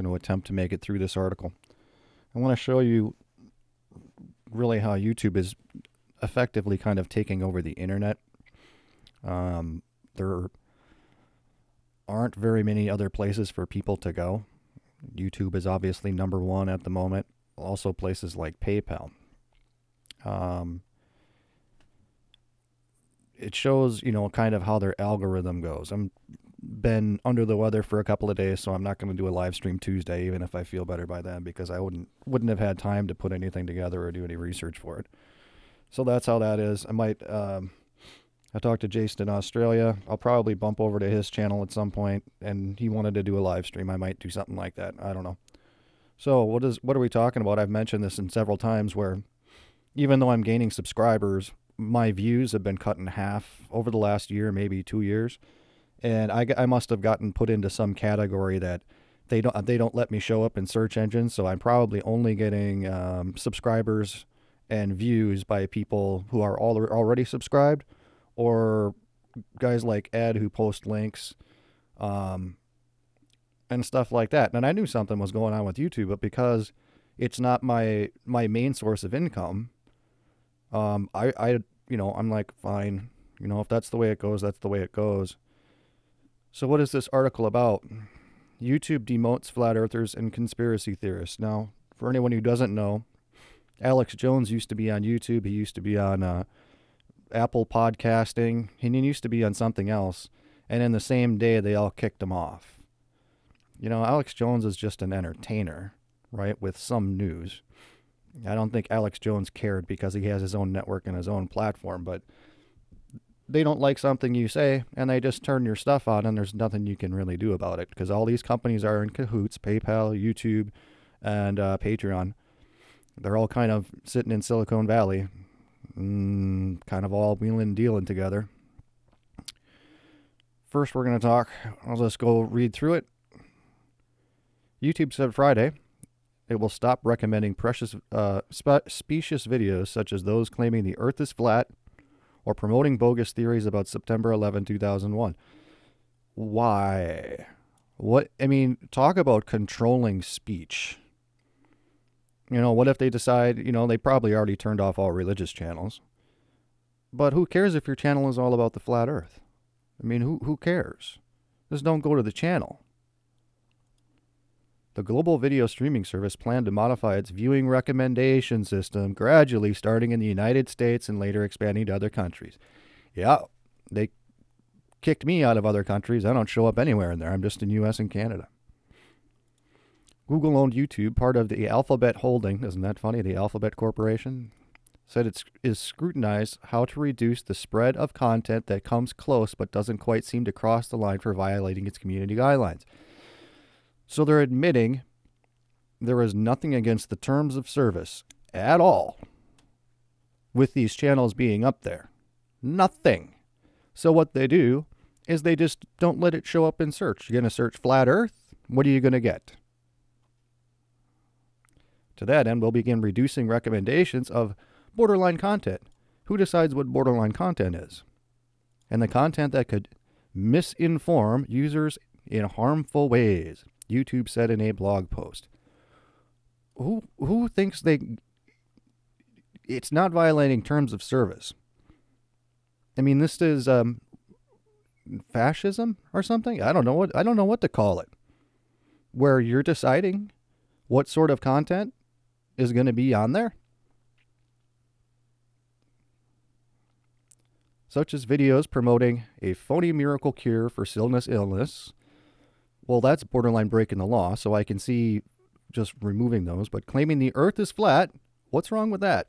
going to attempt to make it through this article. I want to show you really how YouTube is effectively kind of taking over the internet. There aren't very many other places for people to go. YouTube is obviously number one at the moment. Also places like PayPal. It shows, kind of how their algorithm goes. I'm been under the weather for a couple of days, so I'm not going to do a live stream Tuesday, even if I feel better by then, because I wouldn't have had time to put anything together or do any research for it. So that's how that is. I talked to Jason in Australia. I'll probably bump over to his channel at some point, and he wanted to do a live stream. I might do something like that. I don't know. So what are we talking about? I've mentioned this in several times where even though I'm gaining subscribers, my views have been cut in half over the last year, maybe 2 years. And I must have gotten put into some category that they don't let me show up in search engines. So I'm probably only getting subscribers and views by people who are already subscribed, or guys like Ed who post links and stuff like that. And I knew something was going on with YouTube, but because it's not my main source of income, I'm like, fine, if that's the way it goes, that's the way it goes. So what is this article about? YouTube demotes flat earthers and conspiracy theorists. Now, for anyone who doesn't know, Alex Jones used to be on YouTube. He used to be on Apple Podcasting. And he used to be on something else. And in the same day, they all kicked him off. Alex Jones is just an entertainer, right, with some news. I don't think Alex Jones cared because he has his own network and his own platform, but they don't like something you say, and they just turn your stuff on, and there's nothing you can really do about it, because all these companies are in cahoots, PayPal, YouTube, and Patreon. They're all kind of sitting in Silicon Valley, kind of all wheeling and dealing together. First, we're going to talk, I'll just go read through it. YouTube said Friday it will stop recommending specious videos such as those claiming the Earth is flat or promoting bogus theories about September 11, 2001. Why? Talk about controlling speech. What if they decide, they probably already turned off all religious channels. But who cares if your channel is all about the flat earth? Who cares? Just don't go to the channel. The global video streaming service planned to modify its viewing recommendation system gradually, starting in the United States and later expanding to other countries. Yeah, they kicked me out of other countries. I don't show up anywhere in there. I'm just in U.S. and Canada. Google-owned YouTube, part of the Alphabet holding, isn't that funny, the Alphabet Corporation, said it is scrutinized how to reduce the spread of content that comes close but doesn't quite seem to cross the line for violating its community guidelines. So they're admitting there is nothing against the terms of service at all with these channels being up there. Nothing. So what they do is they just don't let it show up in search. You're going to search flat earth. What are you going to get? To that end, we'll begin reducing recommendations of borderline content. Who decides what borderline content is? And the content that could misinform users in harmful ways, YouTube said in a blog post. Who thinks it's not violating terms of service? This is fascism or something? I don't know what to call it. Where you're deciding what sort of content is going to be on there, such as videos promoting a phony miracle cure for illness. Well, that's borderline breaking the law, so I can see just removing those. But claiming the earth is flat, what's wrong with that?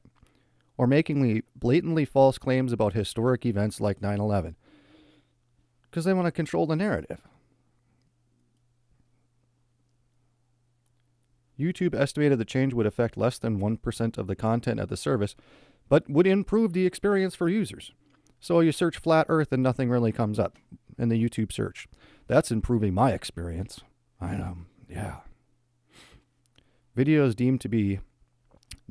Or making blatantly false claims about historic events like 9/11. Because they want to control the narrative. YouTube estimated the change would affect less than 1% of the content of the service, but would improve the experience for users. So you search flat earth and nothing really comes up in the YouTube search. That's improving my experience. I know, yeah. Videos deemed to be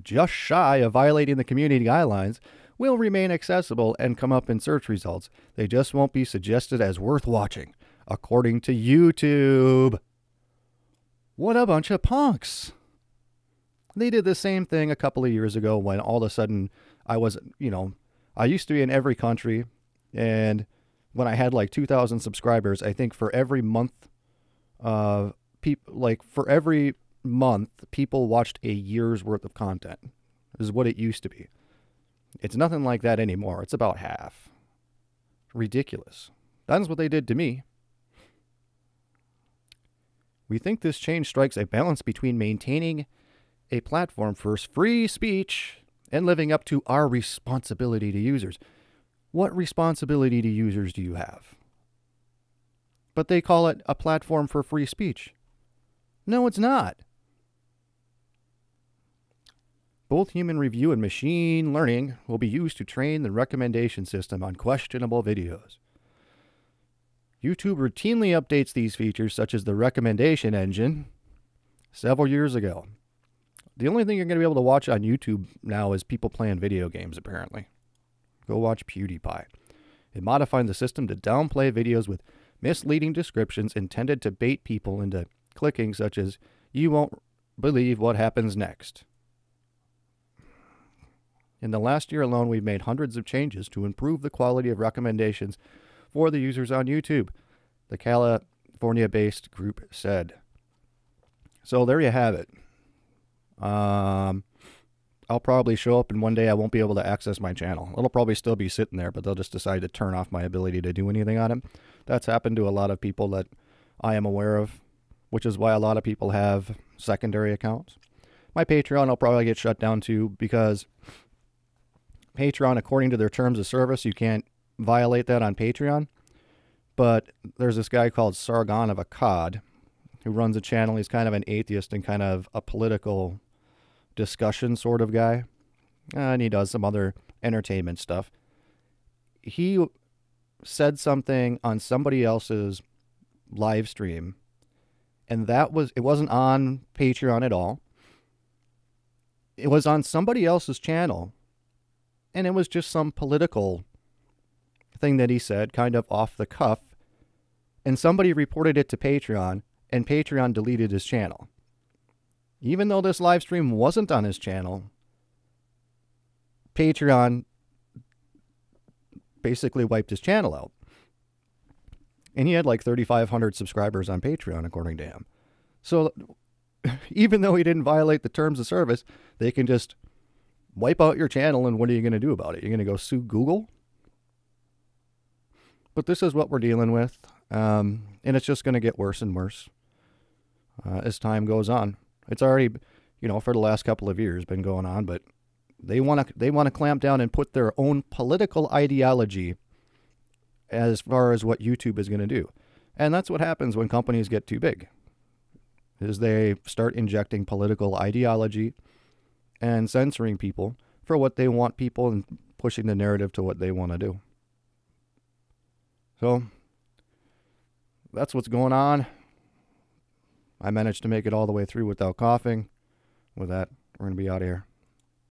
just shy of violating the community guidelines will remain accessible and come up in search results. They just won't be suggested as worth watching, according to YouTube. What a bunch of punks. They did the same thing a couple of years ago when all of a sudden I was, I used to be in every country, and when I had like 2,000 subscribers, I think for every month, for every month, people watched a year's worth of content. This is what it used to be. It's nothing like that anymore. It's about half. Ridiculous. That's what they did to me. We think this change strikes a balance between maintaining a platform for free speech and living up to our responsibility to users. What responsibility to users do you have? But they call it a platform for free speech. No, it's not. Both human review and machine learning will be used to train the recommendation system on questionable videos. YouTube routinely updates these features, such as the recommendation engine, several years ago. The only thing you're going to be able to watch on YouTube now is people playing video games, apparently. Go watch PewDiePie. It modified the system to downplay videos with misleading descriptions intended to bait people into clicking, such as, "You won't believe what happens next." In the last year alone, we've made hundreds of changes to improve the quality of recommendations for the users on YouTube, the California-based group said. So there you have it. I'll probably show up and one day I won't be able to access my channel. It'll probably still be sitting there, but they'll just decide to turn off my ability to do anything on it. That's happened to a lot of people that I am aware of, which is why a lot of people have secondary accounts. My Patreon will probably get shut down too, because Patreon, according to their terms of service, you can't violate that on Patreon. But there's this guy called Sargon of Akkad who runs a channel. He's kind of an atheist and kind of a political discussion sort of guy. And he does some other entertainment stuff. He said something on somebody else's live stream, and it wasn't on Patreon at all. It was on somebody else's channel, and it was just some political thing that he said, kind of off the cuff, and somebody reported it to Patreon, and Patreon deleted his channel. Even though this live stream wasn't on his channel, Patreon basically wiped his channel out. And he had like 3,500 subscribers on Patreon, according to him. So even though he didn't violate the terms of service, they can just wipe out your channel, and what are you going to do about it? You're going to go sue Google? But this is what we're dealing with, and it's just going to get worse and worse as time goes on. It's already, for the last couple of years been going on, but they want to clamp down and put their own political ideology as far as what YouTube is going to do. And that's what happens when companies get too big, is they start injecting political ideology and censoring people for what they want people and pushing the narrative to what they want to do. So that's what's going on. I managed to make it all the way through without coughing. With that, we're going to be out of here.